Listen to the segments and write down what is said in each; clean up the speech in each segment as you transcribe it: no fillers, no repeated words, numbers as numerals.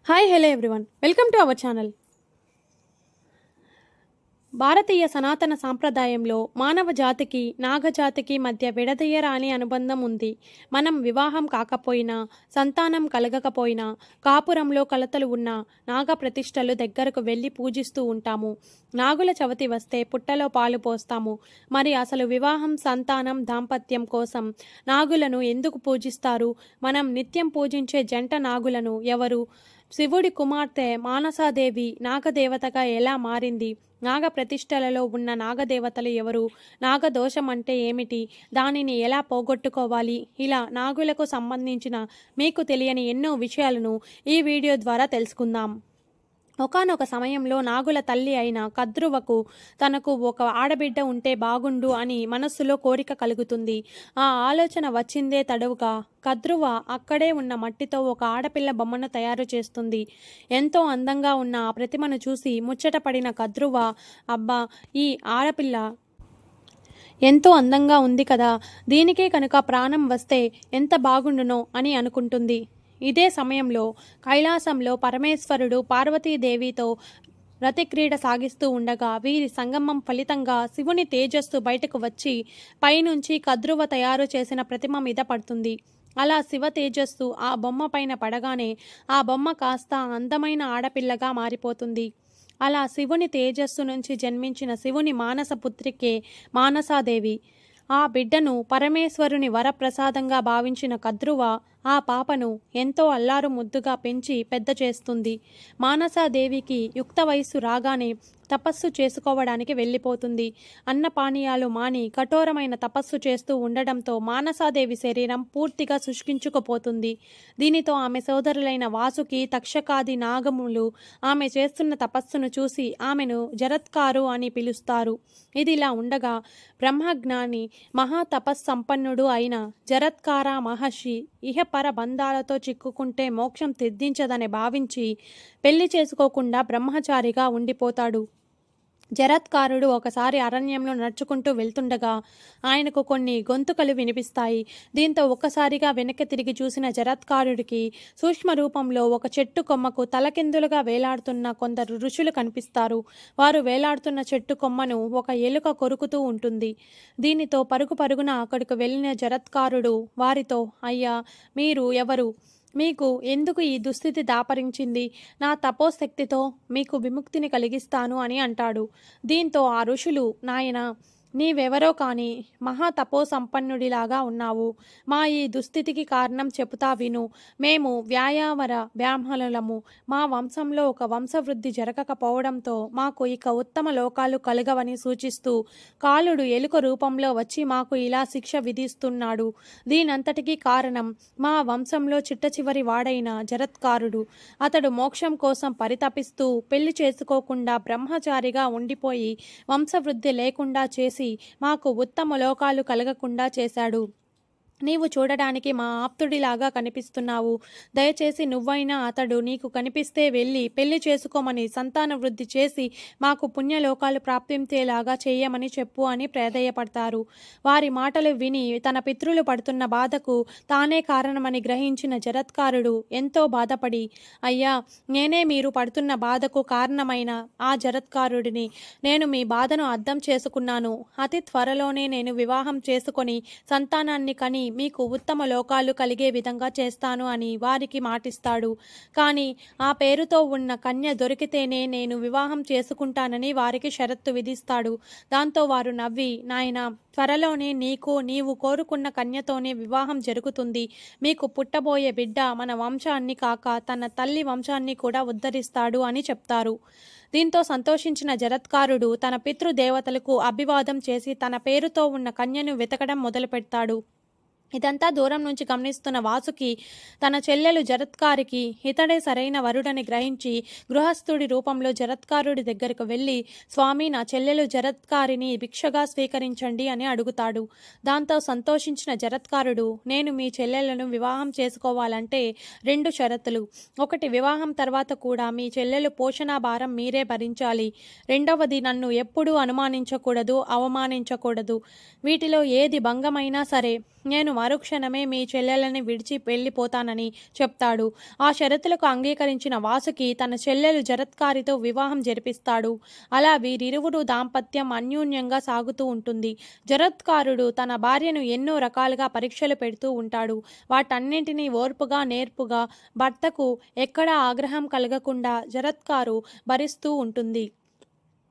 Hi hello everyone, welcome to our channel. భారతీయ సనాతన సాంప్రదాయంలో మానవ జాతికి నాగజాతికి మధ్య విడదీయరాని అనుబంధం ఉంది. మనం వివాహం కాకపోయినా, సంతానం కలగకపోయినా, కాపురంలో కలతలు ఉన్న నాగ ప్రతిష్టలు దగ్గరకు వెళ్ళి పూజిస్తూ ఉంటాము. నాగుల చవితి వస్తే పుట్టలో పాలు పోస్తాము. మరి అసలు వివాహం, సంతానం, దాంపత్యం కోసం నాగులను ఎందుకు పూజిస్తారు? మనం నిత్యం పూజించే జంట నాగులను ఎవరు? శివుడి కుమార్తె మానసాదేవి నాగదేవతగా ఎలా మారింది? నాగ ప్రతిష్టలలో ఉన్న నాగదేవతలు ఎవరు? నాగదోషం అంటే ఏమిటి? దానిని ఎలా పోగొట్టుకోవాలి? ఇలా నాగులకు సంబంధించిన మీకు తెలియని ఎన్నో విషయాలను ఈ వీడియో ద్వారా తెలుసుకుందాం. ఒకానొక సమయంలో నాగుల తల్లి అయిన కద్రువకు తనకు ఒక ఆడబిడ్డ ఉంటే బాగుండు అని మనస్సులో కోరిక కలుగుతుంది. ఆ ఆలోచన వచ్చిందే తడవుగా కద్రువ అక్కడే ఉన్న మట్టితో ఒక ఆడపిల్ల బొమ్మను తయారు చేస్తుంది. ఎంతో అందంగా ఉన్న ఆ ప్రతిమను చూసి ముచ్చటపడిన కద్రువ, అబ్బా, ఈ ఆడపిల్ల ఎంతో అందంగా ఉంది కదా, దీనికే కనుక ప్రాణం వస్తే ఎంత బాగుండునో అని అనుకుంటుంది. ఇదే సమయంలో కైలాసంలో పరమేశ్వరుడు పార్వతీదేవితో రతిక్రీడ సాగిస్తూ ఉండగా వీరి సంగమం ఫలితంగా శివుని తేజస్సు బయటకు వచ్చి పైనుంచి కద్రువ తయారు చేసిన ప్రతిమ మీద పడుతుంది. అలా శివ తేజస్సు ఆ బొమ్మ పైన పడగానే ఆ బొమ్మ కాస్త అందమైన ఆడపిల్లగా మారిపోతుంది. అలా శివుని తేజస్సు నుంచి జన్మించిన శివుని మానస పుత్రికే మానసాదేవి. ఆ బిడ్డను పరమేశ్వరుని వరప్రసాదంగా భావించిన కద్రువ ఆ పాపను ఎంతో అల్లారు ముద్దుగా పెంచి పెద్ద చేస్తుంది. మానసాదేవికి యుక్త వయస్సు రాగానే తపస్సు చేసుకోవడానికి వెళ్ళిపోతుంది. అన్నపానీయాలు మాని కఠోరమైన తపస్సు చేస్తూ ఉండడంతో మానసాదేవి శరీరం పూర్తిగా శుష్కించుకుపోతుంది. దీనితో ఆమె సోదరులైన వాసుకి, తక్షకాది నాగములు ఆమె చేస్తున్న తపస్సును చూసి ఆమెను జరత్కారు అని పిలుస్తారు. ఇదిలా ఉండగా బ్రహ్మజ్ఞాని మహాతపస్సంపన్నుడు అయిన జరత్కార మహర్షి ఇహపర బంధాలతో చిక్కుకుంటే మోక్షం సిద్ధించదని భావించి పెళ్లి చేసుకోకుండా బ్రహ్మచారిగా ఉండిపోతాడు. జరత్కారుడు ఒకసారి అరణ్యంలో నడుచుకుంటూ వెళ్తుండగా ఆయనకు కొన్ని గొంతుకలు వినిపిస్తాయి. దీంతో ఒక్కసారిగా వెనక్కి తిరిగి చూసిన జరత్కారుడికి సూక్ష్మ రూపంలో ఒక చెట్టు కొమ్మకు తలకిందులుగా వేలాడుతున్న కొందరు ఋషులు కనిపిస్తారు. వారు వేలాడుతున్న చెట్టు కొమ్మను ఒక ఎలుక కొరుకుతూ ఉంటుంది. దీనితో పరుగు పరుగున అక్కడికి వెళ్ళిన జరత్కారుడు వారితో, అయ్యా, మీరు ఎవరు? మీకు ఎందుకు ఈ దుస్థితి దాపరించింది? నా తపోశక్తితో మీకు విముక్తిని కలిగిస్తాను అని అంటాడు. దీంతో ఆ ఋషులు, నాయనా, నీవెవరో కానీ మహాతపోసంపన్నుడిలాగా ఉన్నావు. మా ఈ దుస్థితికి కారణం చెబుతా విను. మేము వ్యాయావర బ్రాహ్మణులము. మా వంశంలో ఒక వంశవృద్ధి జరగకపోవడంతో మాకు ఇక ఉత్తమ లోకాలు కలగవని సూచిస్తూ కాలుడు ఎలుక రూపంలో వచ్చి మాకు ఇలా శిక్ష విధిస్తున్నాడు. దీనంతటికీ కారణం మా వంశంలో చిట్ట చివరి వాడైన జరత్కారుడు. అతడు మోక్షం కోసం పరితపిస్తూ పెళ్లి చేసుకోకుండా బ్రహ్మచారిగా ఉండిపోయి వంశవృద్ధి లేకుండా చేసి మాకు ఉత్తమ లోకాలు కలగకుండా చేశాడు. నీవు చూడడానికి మా ఆప్తుడిలాగా కనిపిస్తున్నావు. దయచేసి నువ్వైనా అతడు నీకు కనిపిస్తే వెళ్ళి పెళ్లి చేసుకోమని సంతాన వృద్ధి చేసి మాకు పుణ్యలోకాలు ప్రాప్తించేలాగా చేయమని చెప్పు అని ప్రాధేయపడతారు. వారి మాటలు విని తన పితృలు పడుతున్న బాధకు తానే కారణమని గ్రహించిన జరత్కారుడు ఎంతో బాధపడి, అయ్యా, నేనే మీరు పడుతున్న బాధకు కారణమైన ఆ జరత్కారుడిని. నేను మీ బాధను అర్థం చేసుకున్నాను. అతి త్వరలోనే నేను వివాహం చేసుకొని సంతానాన్ని కని మీకు ఉత్తమ లోకాలు కలిగే విధంగా చేస్తాను అని వారికి మాటిస్తాడు. కానీ ఆ పేరుతో ఉన్న కన్య దొరికితేనే నేను వివాహం చేసుకుంటానని వారికి షరత్తు విధిస్తాడు. దాంతో వారు నవ్వి, నాయనా, త్వరలోనే నీవు కోరుకున్న కన్యతోనే వివాహం జరుగుతుంది. మీకు పుట్టబోయే బిడ్డ మన వంశాన్ని కాక తన తల్లి వంశాన్ని కూడా ఉద్ధరిస్తాడు అని చెప్తారు. దీంతో సంతోషించిన జరత్కారుడు తన పితృదేవతలకు అభివాదం చేసి తన పేరుతో ఉన్న కన్యను వెతకడం మొదలుపెడతాడు. ఇదంతా దూరం నుంచి గమనిస్తున్న వాసుకి తన చెల్లెలు జరత్కారికి ఇతడే సరైన వరుడని గ్రహించి గృహస్థుడి రూపంలో జరత్కారుడి దగ్గరకు వెళ్ళి, స్వామి, నా చెల్లెలు జరత్కారిని భిక్షగా స్వీకరించండి అని అడుగుతాడు. దాంతో సంతోషించిన జరత్కారుడు, నేను మీ చెల్లెలను వివాహం చేసుకోవాలంటే 2 షరతులు. ఒకటి, వివాహం తర్వాత కూడా మీ చెల్లెలు పోషణ భారం మీరే భరించాలి. రెండవది, నన్ను ఎప్పుడూ అనుమానించకూడదు, అవమానించకూడదు. వీటిలో ఏది భంగమైనా సరే నేను మరుక్షణమే మీ చెల్లెలని విడిచి వెళ్ళిపోతానని చెప్తాడు. ఆ షరతులకు అంగీకరించిన వాసుకి తన చెల్లెలు జరత్కారితో వివాహం జరిపిస్తాడు. అలా వీరిరువురు దాంపత్యం అన్యోన్యంగా సాగుతూ ఉంటుంది. జరత్కారుడు తన భార్యను ఎన్నో రకాలుగా పరీక్షలు పెడుతూ ఉంటాడు. వాటన్నింటినీ ఓర్పుగా నేర్పుగా భర్తకు ఎక్కడా ఆగ్రహం కలగకుండా జరత్కారు భరిస్తూ ఉంటుంది.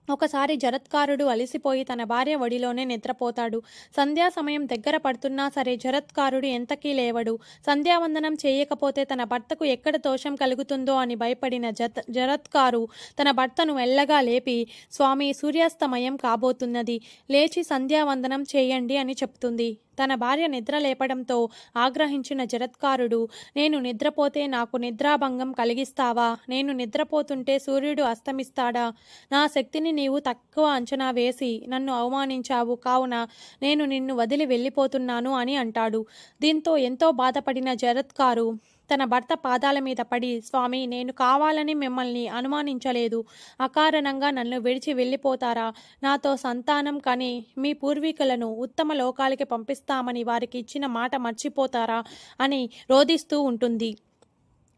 ఒకసారి జరత్కారుడు అలిసిపోయి తన భార్య ఒడిలోనే నిద్రపోతాడు. సంధ్యా సమయం దగ్గర పడుతున్నా సరే జరత్కారుడు ఎంతకీ లేవడు. సంధ్యావందనం చేయకపోతే తన భర్తకు ఎక్కడ దోషం కలుగుతుందో అని భయపడిన జరత్కారు తన భర్తను మెల్లగా లేపి, స్వామి, సూర్యాస్తమయం కాబోతున్నది, లేచి సంధ్యావందనం చేయండి అని చెప్తుంది. తన భార్య నిద్ర లేపడంతో ఆగ్రహించిన జరత్కారుడు, నేను నిద్రపోతే నాకు నిద్రాభంగం కలిగిస్తావా? నేను నిద్రపోతుంటే సూర్యుడు అస్తమిస్తాడా? నా శక్తిని నీవు తక్కువ అంచనా వేసి నన్ను అవమానించావు, కావున నేను నిన్ను వదిలి వెళ్ళిపోతున్నాను అని అంటాడు. దీంతో ఎంతో బాధపడిన జరత్కారు తన భర్త పాదాల మీద పడి, స్వామి, నేను కావాలని మిమ్మల్ని అనుమానించలేదు. అకారణంగా నన్ను విడిచి వెళ్ళిపోతారా? నాతో సంతానం కని మీ పూర్వీకులను ఉత్తమ లోకాలకి పంపిస్తామని వారికి ఇచ్చిన మాట మర్చిపోతారా అని రోదిస్తూ ఉంటుంది.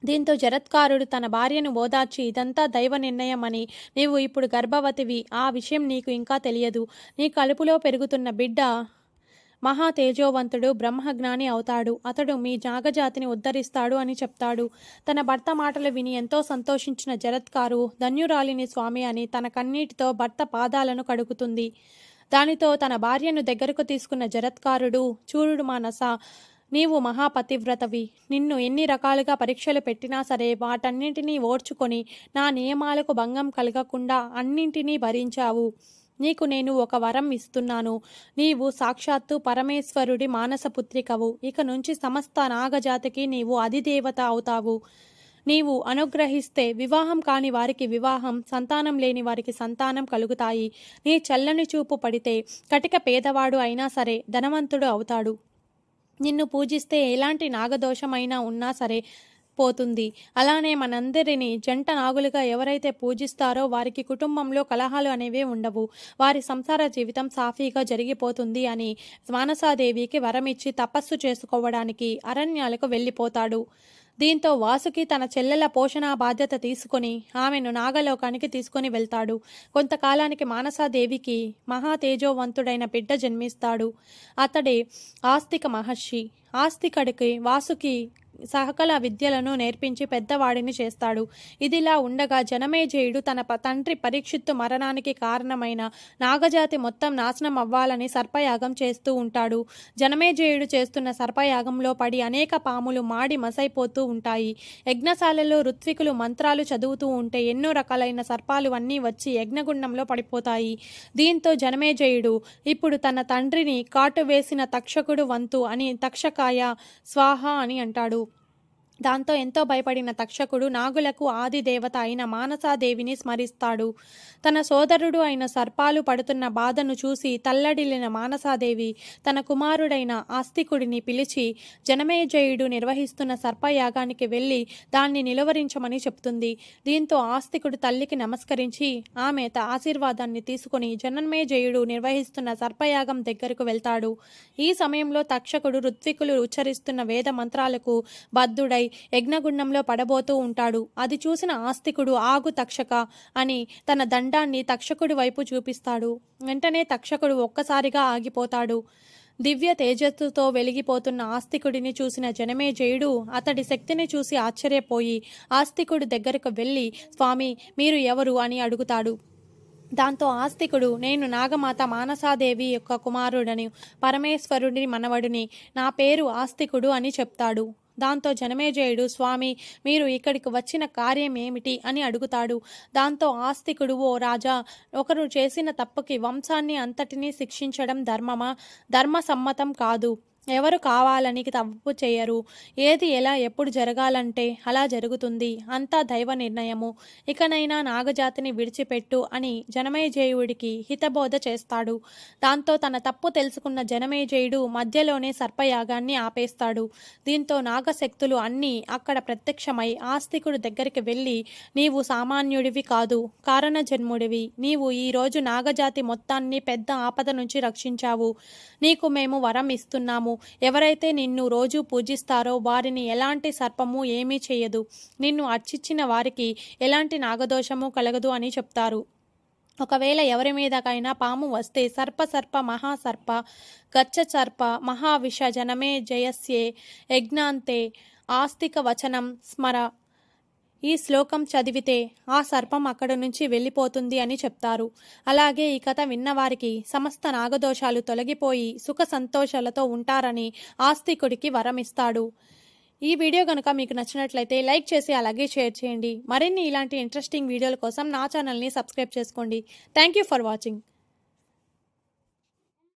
దీంతో జరత్కారుడు తన భార్యను ఓదార్చి, ఇదంతా దైవ నిర్ణయమని, నీవు ఇప్పుడు గర్భవతివి, ఆ విషయం నీకు ఇంకా తెలియదు. నీ కడుపులో పెరుగుతున్న బిడ్డ మహా తేజోవంతుడు, బ్రహ్మజ్ఞాని అవుతాడు. అతడు మీ నాగజాతిని ఉద్ధరిస్తాడు అని చెప్తాడు. తన భర్త మాటలు విని ఎంతో సంతోషించిన జరత్కారు, ధన్యురాలిని స్వామి అని తన కన్నీటితో భర్త పాదాలను కడుగుతుంది. దానితో తన భార్యను దగ్గరకు తీసుకున్న జరత్కారుడు, చూడు మానస, నీవు మహాపతివ్రతవి. నిన్ను ఎన్ని రకాలుగా పరీక్షలు పెట్టినా సరే వాటన్నింటినీ ఓర్చుకొని నా నియమాలకు భంగం కలగకుండా అన్నింటినీ భరించావు. నీకు నేను ఒక వరం ఇస్తున్నాను. నీవు సాక్షాత్తు పరమేశ్వరుడి మానసపుత్రికవు. ఇక నుంచి సమస్త నాగజాతికి నీవు అధిదేవత అవుతావు. నీవు అనుగ్రహిస్తే వివాహం కాని వారికి వివాహం, సంతానం లేని వారికి సంతానం కలుగుతాయి. నీ చల్లని చూపు పడితే కటిక పేదవాడు అయినా సరే ధనవంతుడు అవుతాడు. నిన్ను పూజిస్తే ఎలాంటి నాగదోషమైనా ఉన్నా సరే పోతుంది. అలానే మనందరినీ జంట నాగులుగా ఎవరైతే పూజిస్తారో వారికి కుటుంబంలో కలహాలు అనేవే ఉండవు. వారి సంసార జీవితం సాఫీగా జరిగిపోతుంది అని మానసాదేవికి వరమిచ్చి తపస్సు చేసుకోవడానికి అరణ్యాలకు వెళ్ళిపోతాడు. దీంతో వాసుకి తన చెల్లెల పోషణ బాధ్యత తీసుకొని ఆమెను నాగలోకానికి తీసుకొని వెళ్తాడు. కొంతకాలానికి మానసాదేవికి మహా తేజోవంతుడైన బిడ్డ జన్మిస్తాడు. అతడే ఆస్తిక మహర్షి. ఆస్తికుడికి వాసుకి సకల విద్యలను నేర్పించి పెద్దవాడిని చేస్తాడు. ఇదిలా ఉండగా జనమేజయుడు తన తండ్రి పరీక్షిత్తు మరణానికి కారణమైన నాగజాతి మొత్తం నాశనం అవ్వాలని సర్పయాగం చేస్తూ ఉంటాడు. జనమేజయుడు చేస్తున్న సర్పయాగంలో పడి అనేక పాములు మాడి మసైపోతూ ఉంటాయి. యజ్ఞశాలలో ఋత్వికులు మంత్రాలు చదువుతూ ఉంటే ఎన్నో రకాలైన సర్పాలు అన్నీ వచ్చి యజ్ఞగుండంలో పడిపోతాయి. దీంతో జనమేజయుడు ఇప్పుడు తన తండ్రిని కాటు వేసిన తక్షకుడు వంతు అని తక్షకాయ స్వాహ అని అంటాడు. దాంతో ఎంతో భయపడిన తక్షకుడు నాగులకు ఆది దేవత అయిన మానసాదేవిని స్మరిస్తాడు. తన సోదరుడు అయిన సర్పాలు పడుతున్న బాధను చూసి తల్లడిల్లిన మానసాదేవి తన కుమారుడైన ఆస్తికుడిని పిలిచి జనమేజయుడు నిర్వహిస్తున్న సర్పయాగానికి వెళ్ళి దాన్ని నిలువరించమని చెప్తుంది. దీంతో ఆస్తికుడు తల్లికి నమస్కరించి ఆమె ఆశీర్వాదాన్ని తీసుకుని జనమేజయుడు నిర్వహిస్తున్న సర్పయాగం దగ్గరకు వెళ్తాడు. ఈ సమయంలో తక్షకుడు ఋత్వికులు ఉచ్చరిస్తున్న వేద మంత్రాలకు బద్ధుడై యజ్ఞగుండంలో పడబోతూ ఉంటాడు. అది చూసిన ఆస్తికుడు, ఆగు తక్షక అని తన దండాన్ని తక్షకుడి వైపు చూపిస్తాడు. వెంటనే తక్షకుడు ఒక్కసారిగా ఆగిపోతాడు. దివ్య తేజస్సుతో వెలిగిపోతున్న ఆస్తికుడిని చూసిన జనమేజయుడు అతడి శక్తిని చూసి ఆశ్చర్యపోయి ఆస్తికుడి దగ్గరకు వెళ్ళి, స్వామి, మీరు ఎవరు అని అడుగుతాడు. దాంతో ఆస్తికుడు, నేను నాగమాత మానసాదేవి యొక్క కుమారుడని, పరమేశ్వరుడి మనవడిని, నా పేరు ఆస్తికుడు అని చెప్తాడు. దాంతో జనమేజయుడు, స్వామి, మీరు ఇక్కడికి వచ్చిన కార్యం ఏమిటి అని అడుగుతాడు. దాంతో ఆస్తికుడు, ఓ రాజా, ఒకరు చేసిన తప్పుకి వంశాన్ని అంతటినీ శిక్షించడం ధర్మమా? ధర్మసమ్మతం కాదు. ఎవరు కావాలని తప్పు చేయరు. ఏది ఎలా ఎప్పుడు జరగాలంటే అలా జరుగుతుంది. అంతా దైవ నిర్ణయము. ఇకనైనా నాగజాతిని విడిచిపెట్టు అని జనమేజయుడికి హితబోధ చేస్తాడు. దాంతో తన తప్పు తెలుసుకున్న జనమేజయుడు మధ్యలోనే సర్పయాగాన్ని ఆపేస్తాడు. దీంతో నాగశక్తులు అన్నీ అక్కడ ప్రత్యక్షమై ఆస్తికుడు దగ్గరికి వెళ్ళి, నీవు సామాన్యుడివి కాదు, కారణ జన్ముడివి. నీవు ఈరోజు నాగజాతి మొత్తాన్ని పెద్ద ఆపద నుంచి రక్షించావు. నీకు మేము వరం ఇస్తున్నాము. ఎవరైతే నిన్ను రోజు పూజిస్తారో వారిని ఎలాంటి సర్పము ఏమీ చేయదు. నిన్ను అర్చించిన వారికి ఎలాంటి నాగదోషము కలగదు అని చెప్తారు. ఒకవేళ ఎవరి మీదకైనా పాము వస్తే సర్ప మహాసర్ప గచ్చ సర్ప మహావిష జనమే జయస్యే యజ్ఞాంతే ఆస్తిక వచనం స్మర. ఈ శ్లోకం చదివితే ఆ సర్పం అక్కడి నుంచి వెళ్ళిపోతుంది అని చెప్తారు. అలాగే ఈ కథ విన్నవారికి సమస్త నాగదోషాలు తొలగిపోయి సుఖ సంతోషాలతో ఉంటారని ఆస్తికుడికి వరమిస్తాడు. ఈ వీడియో కనుక మీకు నచ్చినట్లయితే లైక్ చేసి అలాగే షేర్ చేయండి. మరిన్ని ఇలాంటి ఇంట్రెస్టింగ్ వీడియోల కోసం నా ఛానల్ని సబ్స్క్రైబ్ చేసుకోండి. Thank you for watching.